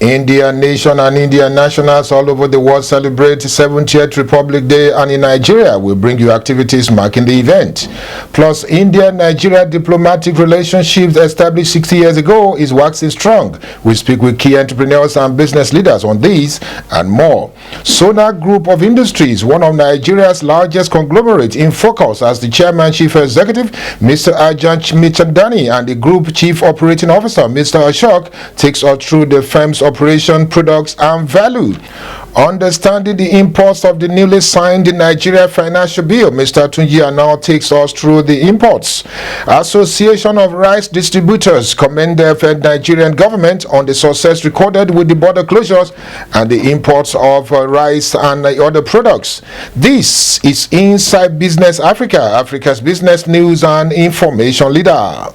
Indian nation and Indian nationals all over the world celebrate 70th Republic Day, and in Nigeria will bring you activities marking the event. Plus, India-Nigeria diplomatic relationships established 60 years ago is waxing strong. We speak with key entrepreneurs and business leaders on these and more. Sona Group of Industries, one of Nigeria's largest conglomerates, in focus as the chairman chief executive, Mr. Ajan Michandani, and the group chief operating officer, Mr. Ashok, takes us through the firm's operation, products, and value. Understanding the imports of the newly signed Nigeria Financial Bill, Mr. Tunji Anao takes us through the imports. Association of Rice Distributors commend the Nigerian government on the success recorded with the border closures and the imports of rice and other products. This is Inside Business Africa, Africa's business news and information leader.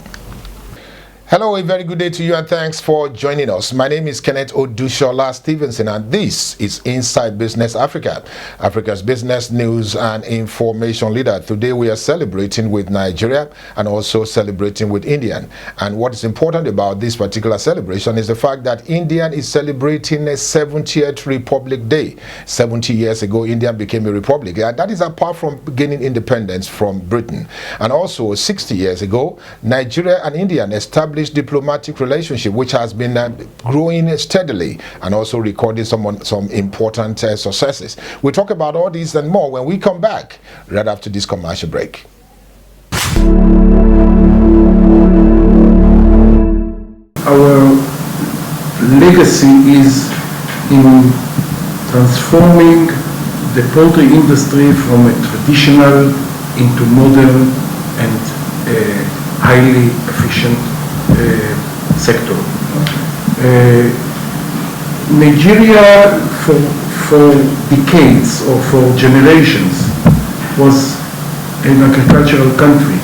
Hello, a very good day to you and thanks for joining us. My name is Kenneth Odushola Stevenson and this is Inside Business Africa, Africa's business news and information leader. Today we are celebrating with Nigeria and also celebrating with India. And what is important about this particular celebration is the fact that India is celebrating a 70th Republic Day. 70 years ago, India became a republic. And that is apart from gaining independence from Britain. And also 60 years ago, Nigeria and India established diplomatic relationship which has been growing steadily and also recording some important successes. We'll talk about all these and more when we come back right after this commercial break. Our legacy is in transforming the poultry industry from a traditional into modern and highly efficient sector. Nigeria for decades or for generations was an agricultural country,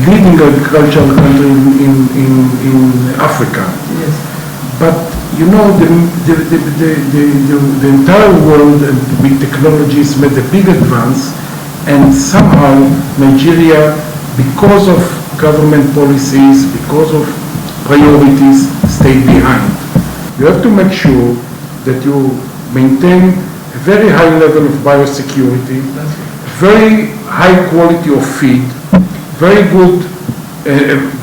leading agricultural country in Africa. Yes. But you know the entire world with technologies made a big advance, and somehow Nigeria, because of government policies, because of priorities, stay behind. You have to make sure that you maintain a very high level of biosecurity, very high quality of feed, very good,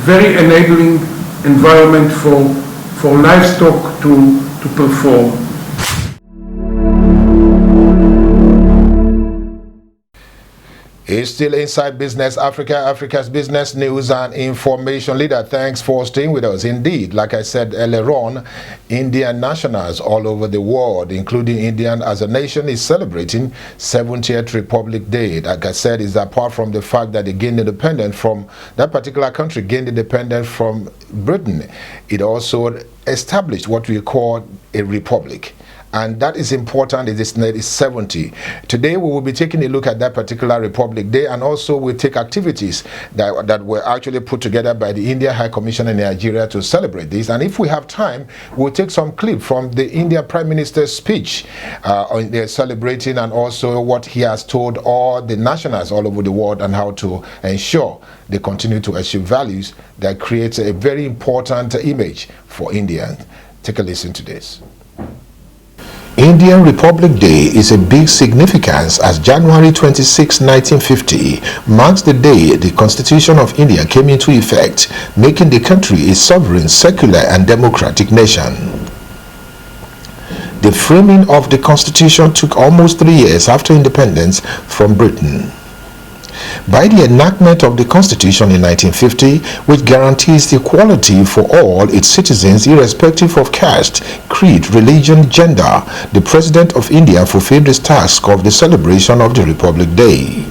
very enabling environment for livestock to perform. It's still Inside Business Africa, Africa's business news and information leader. Thanks for staying with us. Indeed, like I said earlier on, Indian nationals all over the world, including India as a nation, is celebrating 70th Republic Day. Like I said, is apart from the fact that they gained independence from that particular country, gained independence from Britain, it also established what we call a republic. And that is important. It is 70. Today we will be taking a look at that particular Republic Day, and also we'll take activities that were actually put together by the India High Commission in Nigeria to celebrate this. And if we have time, we'll take some clip from the India Prime Minister's speech on their celebrating, and also what he has told all the nationals all over the world and how to ensure they continue to achieve values that creates a very important image for India. Take a listen to this. Indian Republic Day is a big significance as January 26, 1950 marks the day the Constitution of India came into effect, making the country a sovereign, secular and democratic nation. The framing of the Constitution took almost 3 years after independence from Britain. By the enactment of the Constitution in 1950, which guarantees equality for all its citizens irrespective of caste, creed, religion, gender, the President of India fulfilled his task of the celebration of the Republic Day.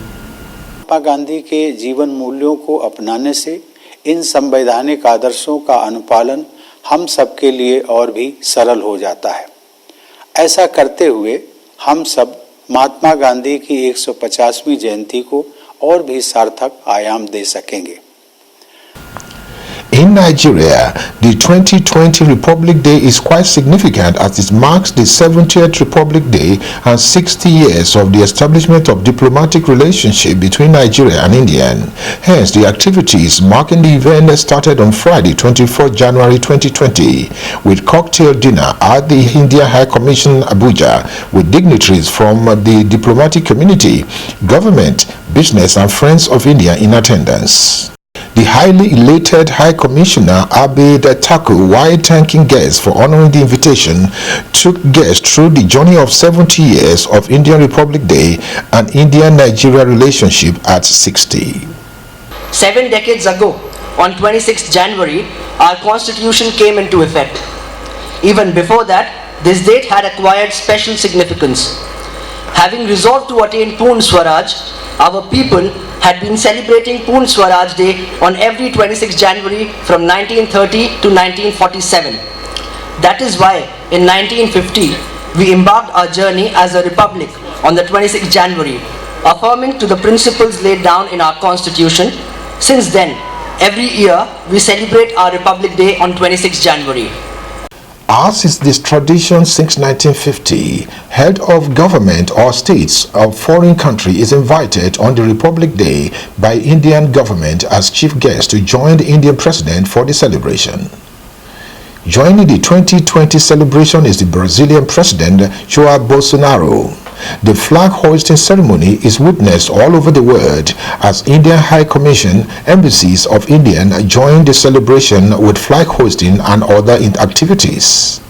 Mahatma Gandhi के जीवन मूल्यों को अपनाने से इन संवैधानिक आदर्शों का अनुपालन हम सबके लिए और भी सरल हो जाता है। ऐसा करते हुए हम सब महात्मा गांधी की 150वीं जयंती को और भी सार्थक आयाम दे सकेंगे। In Nigeria, the 2020 Republic Day is quite significant as it marks the 70th Republic Day and 60 years of the establishment of diplomatic relationship between Nigeria and India. Hence, the activities marking the event started on Friday, 24 January 2020, with cocktail dinner at the India High Commission, Abuja, with dignitaries from the diplomatic community, government, business, and friends of India in attendance. The highly elated High Commissioner Abid Taku, while thanking guests for honoring the invitation, took guests through the journey of 70 years of Indian Republic Day and India-Nigeria relationship at 60. 7 decades ago, on 26th January, our constitution came into effect. Even before that, this date had acquired special significance. Having resolved to attain Purna Swaraj, our people had been celebrating Purna Swaraj Day on every 26th January from 1930 to 1947. That is why in 1950 we embarked our journey as a republic on the 26th January, affirming to the principles laid down in our constitution. Since then, every year we celebrate our Republic Day on 26th January. As is this tradition since 1950, head of government or states of foreign country is invited on the Republic Day by Indian government as chief guest to join the Indian president for the celebration. Joining the 2020 celebration is the Brazilian president Jair Bolsonaro. The flag hoisting ceremony is witnessed all over the world as Indian High Commission, embassies of India join the celebration with flag hoisting and other activities.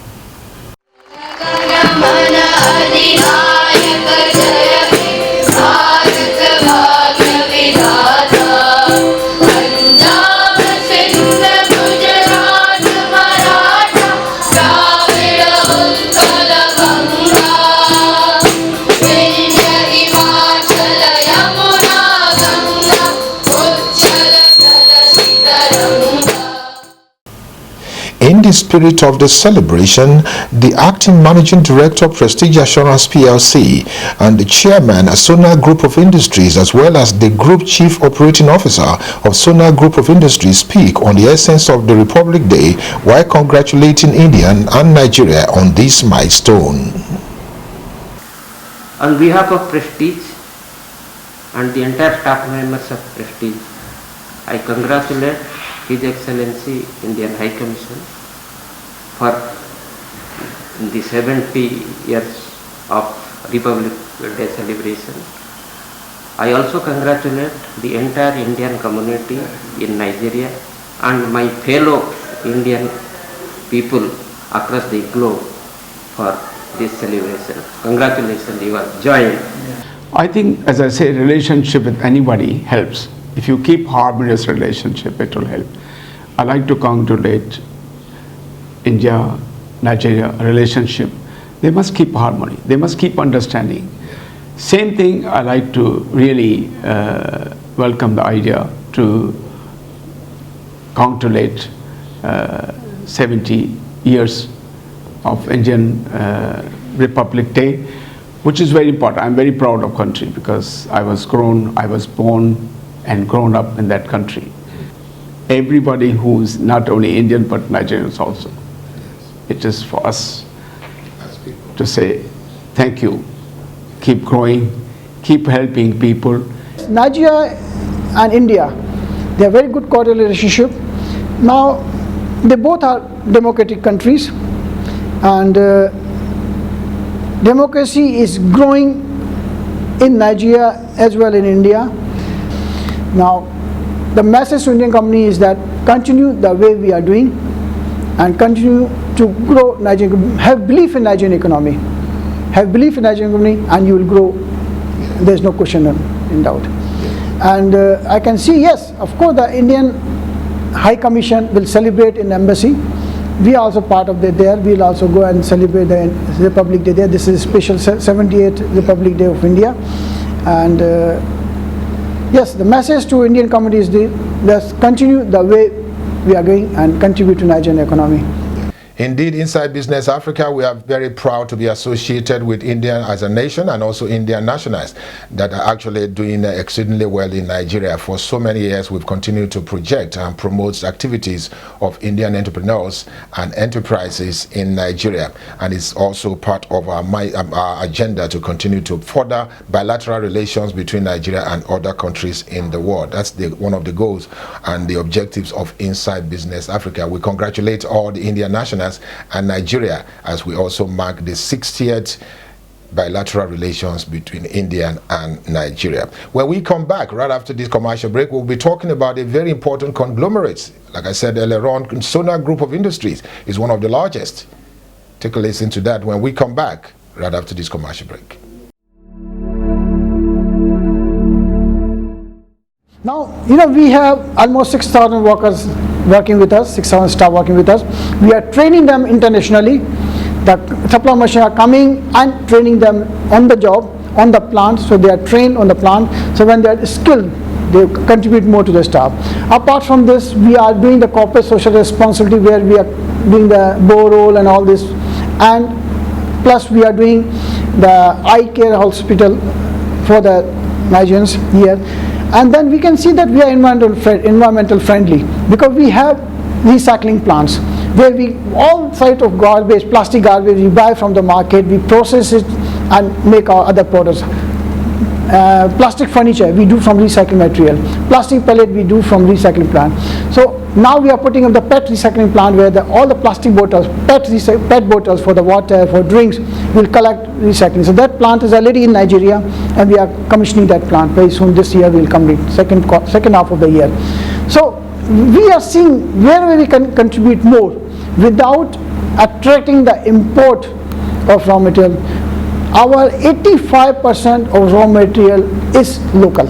In the spirit of the celebration, the acting managing director of Prestige Assurance PLC and the chairman of Sona Group of Industries, as well as the group chief operating officer of Sona Group of Industries, speak on the essence of the Republic Day while congratulating India and Nigeria on this milestone. On behalf of Prestige and the entire staff members of Prestige, I congratulate His Excellency Indian High Commission for the 70 years of Republic Day celebration. I also congratulate the entire Indian community in Nigeria and my fellow Indian people across the globe for this celebration. Congratulations, you have joined. I think, as I say, relationship with anybody helps. If you keep harmonious relationship, it will help. I like to congratulate India-Nigeria relationship. They must keep harmony. They must keep understanding. Same thing, I like to really welcome the idea to congratulate 70 years of Indian Republic Day, which is very important. I'm very proud of country because I was born and grown up in that country. Everybody who's not only Indian but Nigerians also. It is for us to say thank you, keep growing, keep helping people. Nigeria and India, they have very good cordial relationship. Now, they both are democratic countries and democracy is growing in Nigeria as well in India. Now, the message to Indian company is that continue the way we are doing and continue to grow Nigerian, have belief in Nigerian economy. Have belief in Nigerian economy and you will grow. There's no question in doubt. And I can see, yes, of course the Indian High Commission will celebrate in embassy. We are also part of that there. We will also go and celebrate the Republic Day there. This is special 78th Republic Day of India. And yes, the message to Indian community is let's continue the way we are going and contribute to Nigerian economy. Indeed, inside Business Africa, we are very proud to be associated with India as a nation and also Indian nationals that are actually doing exceedingly well in Nigeria. For so many years, we've continued to project and promote activities of Indian entrepreneurs and enterprises in Nigeria. And it's also part of our agenda to continue to further bilateral relations between Nigeria and other countries in the world. That's one of the goals and the objectives of Inside Business Africa. We congratulate all the Indian nationals and Nigeria as we also mark the 60th bilateral relations between India and Nigeria. When we come back right after this commercial break, we'll be talking about a very important conglomerate. Like I said earlier on, Sona Group of Industries is one of the largest. Take a listen to that when we come back right after this commercial break. Now, we have almost 6,000 workers working with us, 6,000 staff working with us. We are training them internationally. The supply machines are coming and training them on the job, on the plant, so they are trained on the plant. So when they are skilled, they contribute more to the staff. Apart from this, we are doing the corporate social responsibility where we are doing the borehole and all this. And plus we are doing the eye care hospital for the Nigerians here. And then we can see that we are environmental friendly because we have recycling plants where we all sort of garbage, plastic garbage we buy from the market, we process it and make our other products. Plastic furniture we do from recycled material. Plastic pellet we do from recycling plant. So now we are putting up the PET recycling plant where all the plastic bottles, PET bottles for the water, for drinks, will collect recycling. So that plant is already in Nigeria and we are commissioning that plant very soon. This year we will complete second half of the year. So we are seeing where we can contribute more without attracting the import of raw material. Our 85% of raw material is local.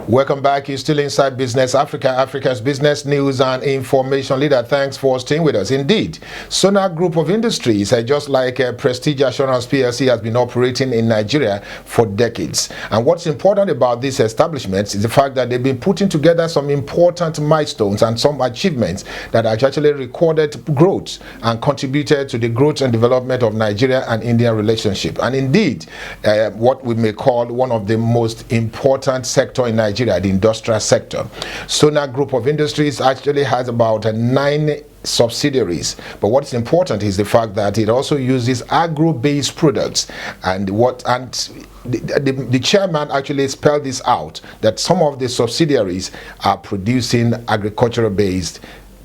Welcome back. You're still inside Business Africa, Africa's business news and information leader. Thanks for staying with us. Indeed, Sona Group of Industries, just like Prestige Assurance PLC, has been operating in Nigeria for decades. And what's important about these establishments is the fact that they've been putting together some important milestones and some achievements that actually recorded growth and contributed to the growth and development of Nigeria and Indian relationship. And indeed, what we may call one of the most important sector in Nigeria, the industrial sector. Sona Group of Industries actually has about 9 subsidiaries, but what's important is the fact that it also uses agro-based products. And the chairman actually spelled this out, that some of the subsidiaries are producing agricultural-based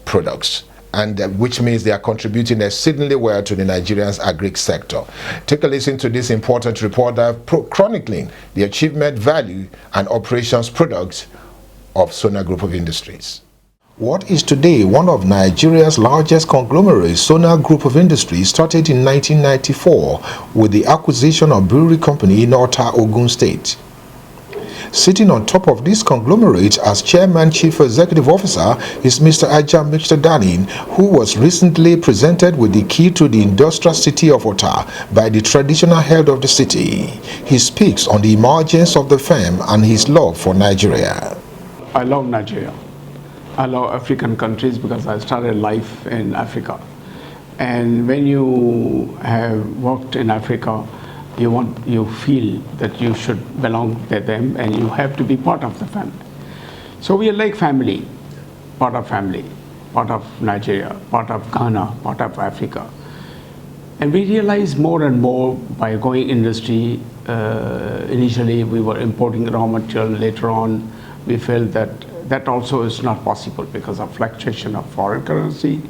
products, and which means they are contributing exceedingly well to the Nigerian's agri sector. Take a listen to this important report chronicling the achievement, value, and operations products of Sona Group of Industries. What is today one of Nigeria's largest conglomerates, Sona Group of Industries, started in 1994 with the acquisition of brewery company in Ota, Ogun State. Sitting on top of this conglomerate as Chairman Chief Executive Officer is Mr. Ajam Mr. who was recently presented with the key to the industrial city of Ota by the traditional head of the city. He speaks on the emergence of the firm and his love for Nigeria. I love Nigeria. I love African countries because I started life in Africa. And when you have worked in Africa, you feel that you should belong to them and you have to be part of the family. So we are like family, part of Nigeria, part of Ghana, part of Africa. And we realize more and more by going industry, initially we were importing raw material, later on we felt that also is not possible because of fluctuation of foreign currency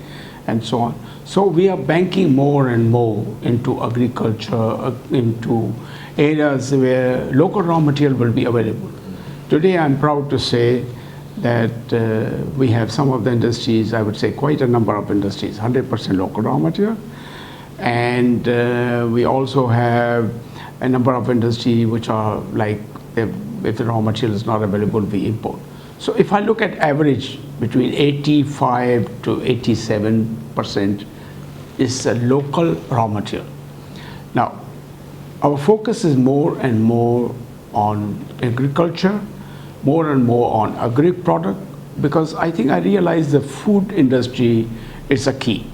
and so on. So we are banking more and more into agriculture, into areas where local raw material will be available. Today I'm proud to say that we have some of the industries, I would say quite a number of industries, 100% local raw material. And we also have a number of industries which are like, if the raw material is not available, we import. So if I look at average, between 85 to 87% is a local raw material. Now, our focus is more and more on agriculture, more and more on agri product, because I think I realize the food industry is a key.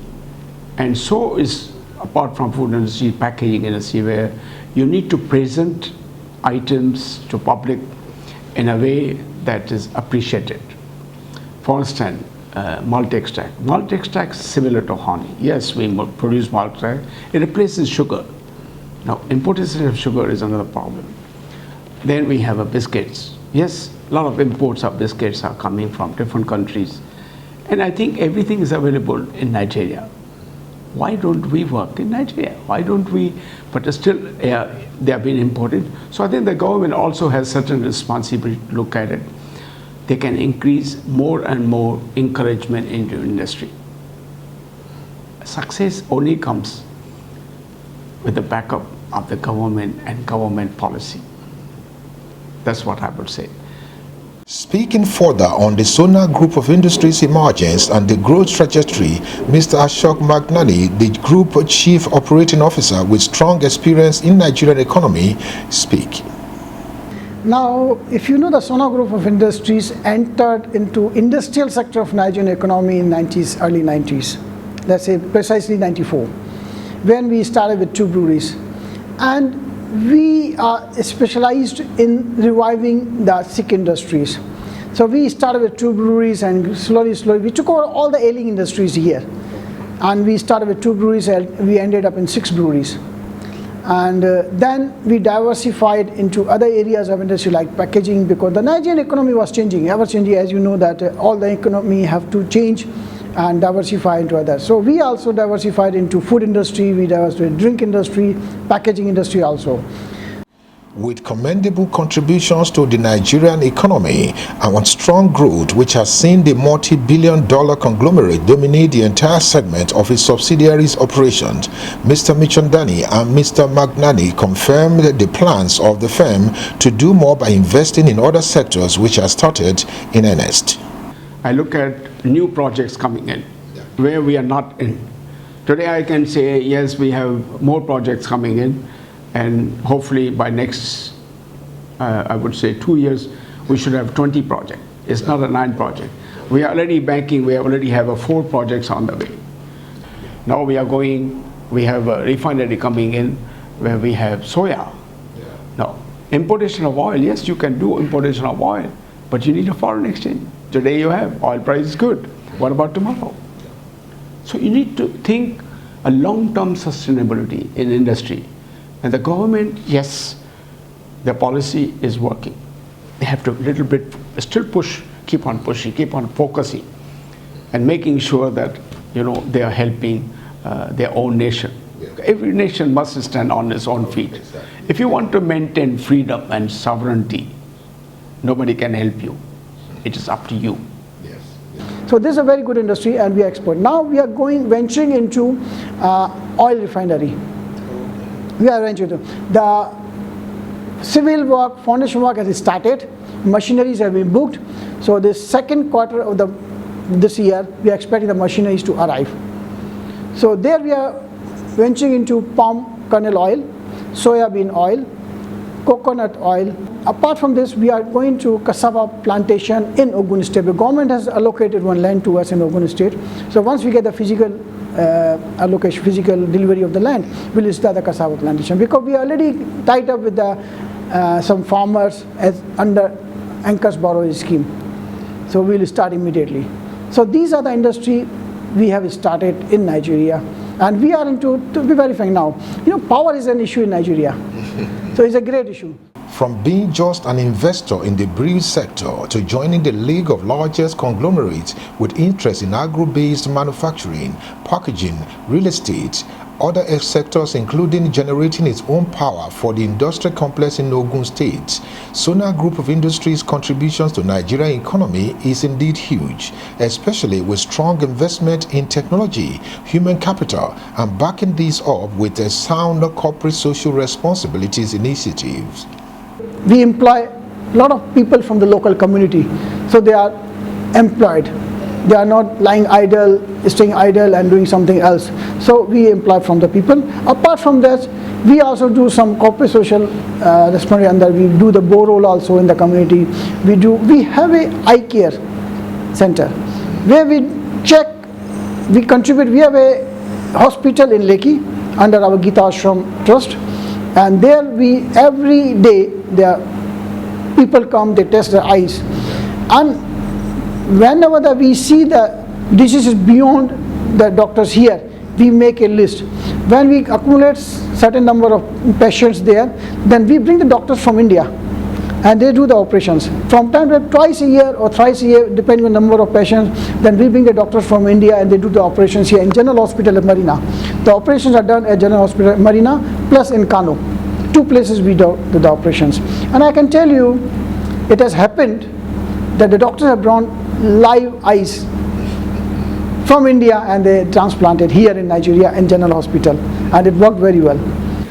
And so is, apart from food industry, packaging industry, where you need to present items to public in a way that is appreciated. For instance, malt extract. Malt extract is similar to honey. Yes, we produce malt extract. It replaces sugar. Now, importation of sugar is another problem. Then we have biscuits. Yes, a lot of imports of biscuits are coming from different countries. And I think everything is available in Nigeria. Why don't we work in Nigeria? Why don't we, but still they are being imported. So I think the government also has certain responsibility to look at it. They can increase more and more encouragement into industry. Success only comes with the backup of the government and government policy. That's what I would say. Speaking further on the Sona Group of Industries emergence and the growth trajectory, Mr. Ashok Magnani, the Group Chief Operating Officer with strong experience in Nigerian economy, speak. Now, if you know, the Sona Group of Industries entered into industrial sector of Nigerian economy in early 90s, let's say precisely 94, when we started with 2 breweries. And we are specialized in reviving the sick industries. So we started with 2 breweries, and slowly we took over all the ailing industries here. And we started with 2 breweries and we ended up in 6 breweries. And then we diversified into other areas of industry like packaging, because the Nigerian economy was changing, ever changing, as you know, that all the economy have to change and diversify into others. So we also diversified into food industry, we diversified drink industry, packaging industry also. With commendable contributions to the Nigerian economy and strong growth, which has seen the multi-billion-dollar conglomerate dominate the entire segment of its subsidiaries' operations, Mr. Michandani and Mr. Magnani confirmed the plans of the firm to do more by investing in other sectors which are started in earnest. I look at new projects coming in where we are not in. Today I can say, yes, we have more projects coming in, and hopefully by next, I would say 2 years, we should have 20 projects. It's not a 9 project. We are already banking, we already have 4 projects on the way. Now we have a refinery coming in where we have soya. Now, importation of oil, yes, you can do importation of oil, but you need a foreign exchange. Today you have, oil price is good. What about tomorrow? So you need to think a long-term sustainability in industry. And the government, yes, the policy is working. They have to little bit still push, keep on pushing, keep on focusing, and making sure that, you know, they are helping their own nation. Every nation must stand on its own feet. If you want to maintain freedom and sovereignty, nobody can help you. It is up to you. So this is a very good industry, and we export. Now we are venturing into oil refinery. We are venturing into the civil work, foundation work has started. Machineries have been booked. So the second quarter of this year, we are expecting the machineries to arrive. So there we are venturing into palm kernel oil, soya bean oil, coconut oil. Apart from this, we are going to cassava plantation in Ogun State. The government has allocated one land to us in Ogun State. So once we get the physical allocation, physical delivery of the land, we'll start the cassava plantation. Because we are already tied up with some farmers as under Anchor's borrow scheme. So we'll start immediately. So these are the industry we have started in Nigeria. And we are to be very frank now, you know, power is an issue in Nigeria. So it's a great issue. From being just an investor in the brewery sector to joining the league of largest conglomerates with interest in agro-based manufacturing, packaging, real estate, other sectors including generating its own power for the industrial complex in Ogun State, Sona Group of Industries' contributions to Nigerian economy is indeed huge, especially with strong investment in technology, human capital, and backing these up with a sound corporate social responsibilities initiatives. We employ a lot of people from the local community, so they are employed. They are not lying idle, staying idle and doing something else. So we employ from the people. Apart from that, we also do some corporate social responsibility, and we do the borehole also in the community. We have a eye care center where we check, we contribute. We have a hospital in Lekki under our Gita Ashram Trust, and there every day people come, they test their eyes, and whenever we see the diseases beyond the doctors here, we make a list. When we accumulate certain number of patients there, then we bring the doctors from India and they do the operations. From time to time, twice a year or thrice a year, depending on the number of patients, then we bring the doctors from India and they do the operations here in General Hospital at Marina. The operations are done at General Hospital at Marina plus in Kano. 2 places we do the operations. And I can tell you, it has happened that the doctors have brought live eyes from India and they transplanted here in Nigeria in General Hospital, and it worked very well.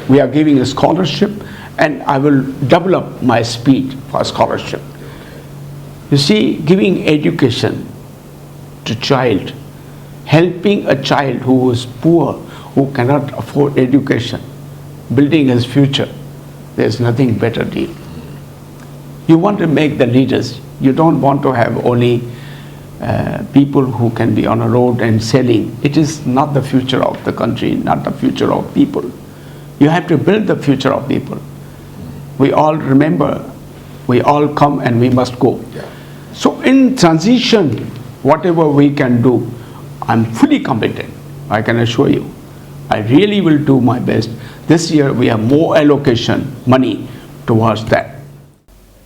We are giving a scholarship, and I will double up my speed for scholarship. You see, giving education to child, helping a child who is poor, who cannot afford education, building his future, there's nothing better deal. You want to make the leaders. You don't want to have only people who can be on a road and selling. It is not the future of the country, not the future of people. You have to build the future of people. We all remember, we all come and we must go. Yeah. So in transition, whatever we can do, I'm fully committed, I can assure you. I really will do my best. This year we have more allocation money towards that.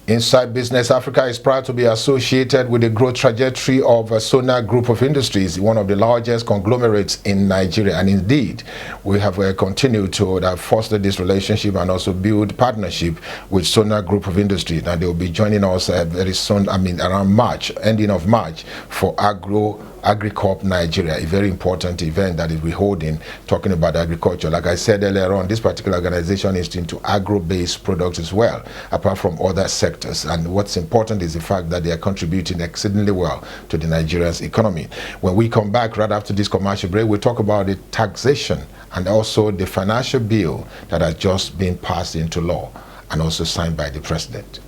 Inside Business Africa is proud to be associated with the growth trajectory of Sona Group of Industries, one of the largest conglomerates in Nigeria. And indeed, we have continued to foster this relationship and also build partnership with Sona Group of Industries. Now they will be joining us very soon, around March, ending of March, for AgriCorp Nigeria, a very important event that is we holding, talking about agriculture. Like I said earlier on, this particular organization is into agro-based products as well, apart from other sectors. And what's important is the fact that they are contributing exceedingly well to the Nigerian's economy. When we come back right after this commercial break, we'll talk about the taxation and also the financial bill that has just been passed into law and also signed by the president.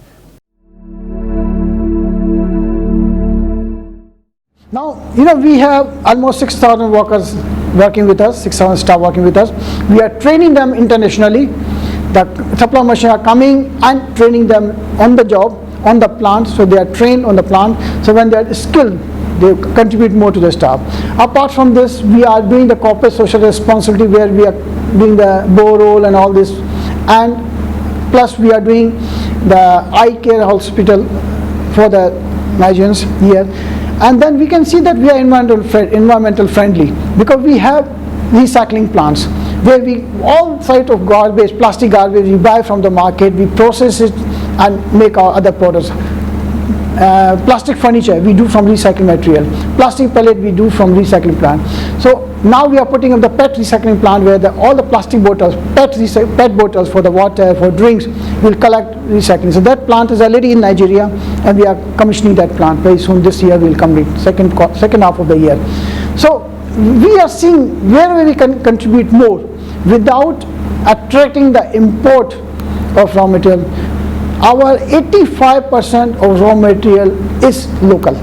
Now, we have almost 6,000 workers working with us, 6,000 staff working with us. We are training them internationally. The supply machines are coming and training them on the job, on the plant, so they are trained on the plant. So when they are skilled, they contribute more to the staff. Apart from this, we are doing the corporate social responsibility where we are doing the borehole and all this. And plus we are doing the eye care hospital for the Nigerians here. And then we can see that we are environmental friendly because we have recycling plants where we all sort of garbage, plastic garbage we buy from the market, we process it and make our other products. Plastic furniture we do from recycling material. Plastic pellet we do from recycling plant. So now we are putting up the PET recycling plant where all the plastic bottles, PET bottles for the water, for drinks, will collect recycling. So that plant is already in Nigeria and we are commissioning that plant very soon. This year we will complete, second half of the year. So we are seeing where we can contribute more without attracting the import of raw material. Our 85% of raw material is local.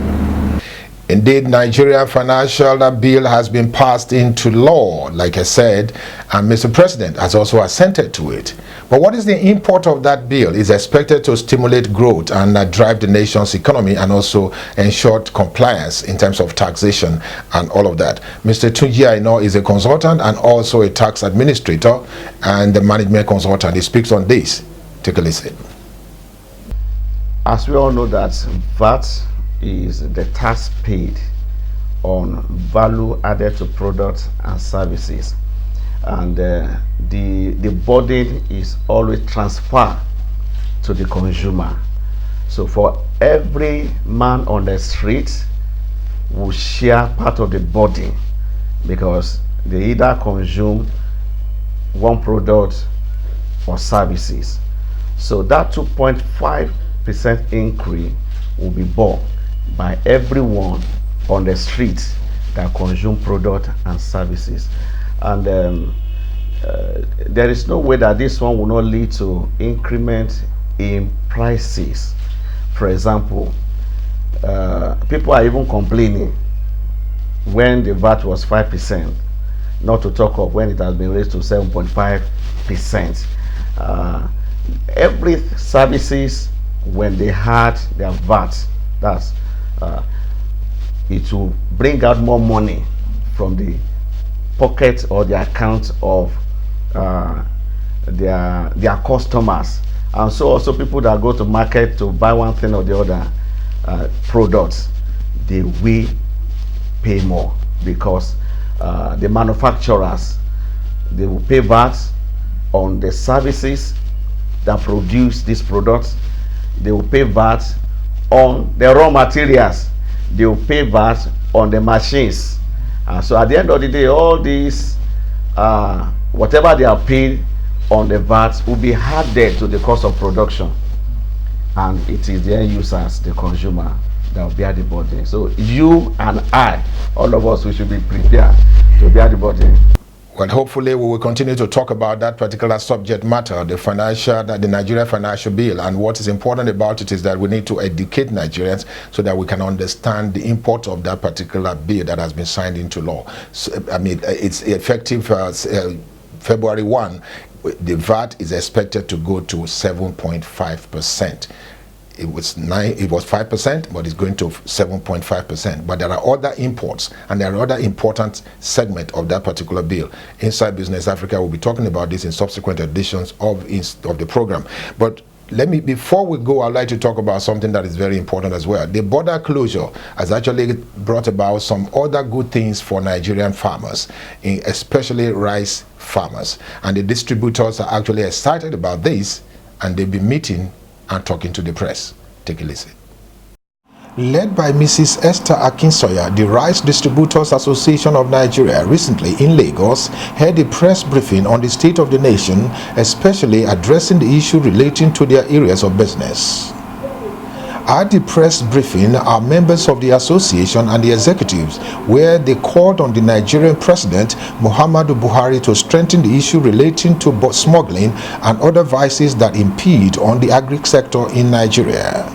Indeed, Nigeria financial bill has been passed into law, like I said, and Mr. President has also assented to it. But what is the import of that bill? It's expected to stimulate growth and drive the nation's economy and also ensure compliance in terms of taxation and all of that. Mr. Tunji Aino is a consultant and also a tax administrator and the management consultant. He speaks on this. Take a listen. As we all know that VAT is the tax paid on value added to products and services, and the burden is always transferred to the consumer. So for every man on the street will share part of the burden because they either consume one product or services. So that 2.5% increase will be borne by everyone on the street that consume product and services. And there is no way that this one will not lead to increment in prices. For example, people are even complaining when the VAT was 5%. not to talk of when it has been raised to 7.5%. Every services, when they had their VAT, that's it will bring out more money from the pocket or the account of their customers, and so also people that go to market to buy one thing or the other products, they will pay more, because the manufacturers, they will pay VAT on the services that produce these products. They will pay VAT on the raw materials. They will pay VAT on the machines. So at the end of the day, all these, whatever they are paid on the VAT will be added to the cost of production. And it is the end users, the consumer, that will bear the burden. So you and I, all of us, we should be prepared to bear the burden. Well, hopefully we will continue to talk about that particular subject matter, the Nigeria Financial Bill. And what is important about it is that we need to educate Nigerians so that we can understand the import of that particular bill that has been signed into law. So, I mean, it's effective February 1. The VAT is expected to go to 7.5%. It was 5%, but it's going to 7.5%. But there are other imports, and there are other important segments of that particular bill. Inside Business Africa, we'll be talking about this in subsequent editions of the program. But before we go, I'd like to talk about something that is very important as well. The border closure has actually brought about some other good things for Nigerian farmers, especially rice farmers. And the distributors are actually excited about this, and they'll be meeting and talking to the press. Take a listen. Led by Mrs. Esther Akinsoya, the Rice Distributors Association of Nigeria recently in Lagos held a press briefing on the state of the nation, especially addressing the issue relating to their areas of business. At the press briefing, our members of the association and the executives, where they called on the Nigerian President Muhammadu Buhari to strengthen the issue relating to smuggling and other vices that impede on the agri sector in Nigeria.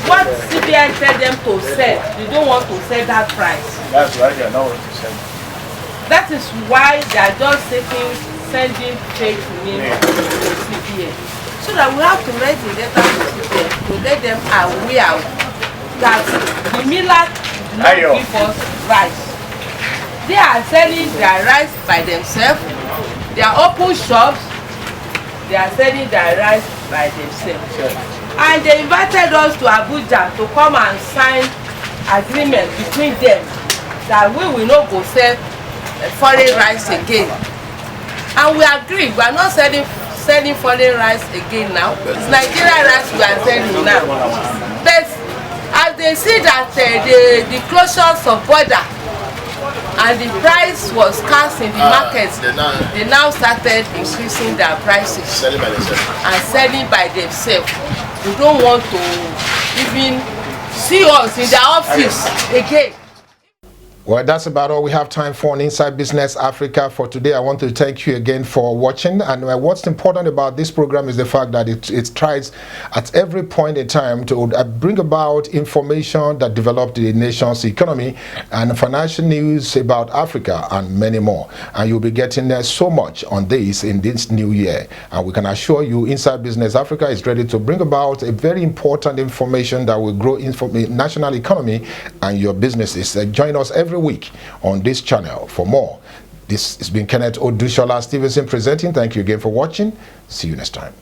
What CBN tell them to sell, they don't want to sell that price. That's why they are not want to sell. That is why they are just sending fake news to CBN. So that we have to raise the data to let them aware that the millers do not give us rice. They are selling their rice by themselves. They are open shops. They are selling their rice by themselves. Sure. And they invited us to Abuja to come and sign agreement between them that we will not go sell foreign rice again. And we agree. We are not selling foreign rice again now. It's Nigerian rice we are selling now. But as they see that the closures of border and the price was scarce in the markets, they now started increasing their prices and selling by themselves. They don't want to even see us in their office again. Well, that's about all we have time for on Inside Business Africa for today. I want to thank you again for watching. And what's important about this program is the fact that it tries at every point in time to bring about information that develop the nation's economy and financial news about Africa and many more. And you'll be getting so much on this in this new year. And we can assure you Inside Business Africa is ready to bring about a very important information that will grow national economy and your businesses. Join us every week on this channel for more. This has been Kenneth Odushola Stevenson presenting. Thank you again for watching. See you next time.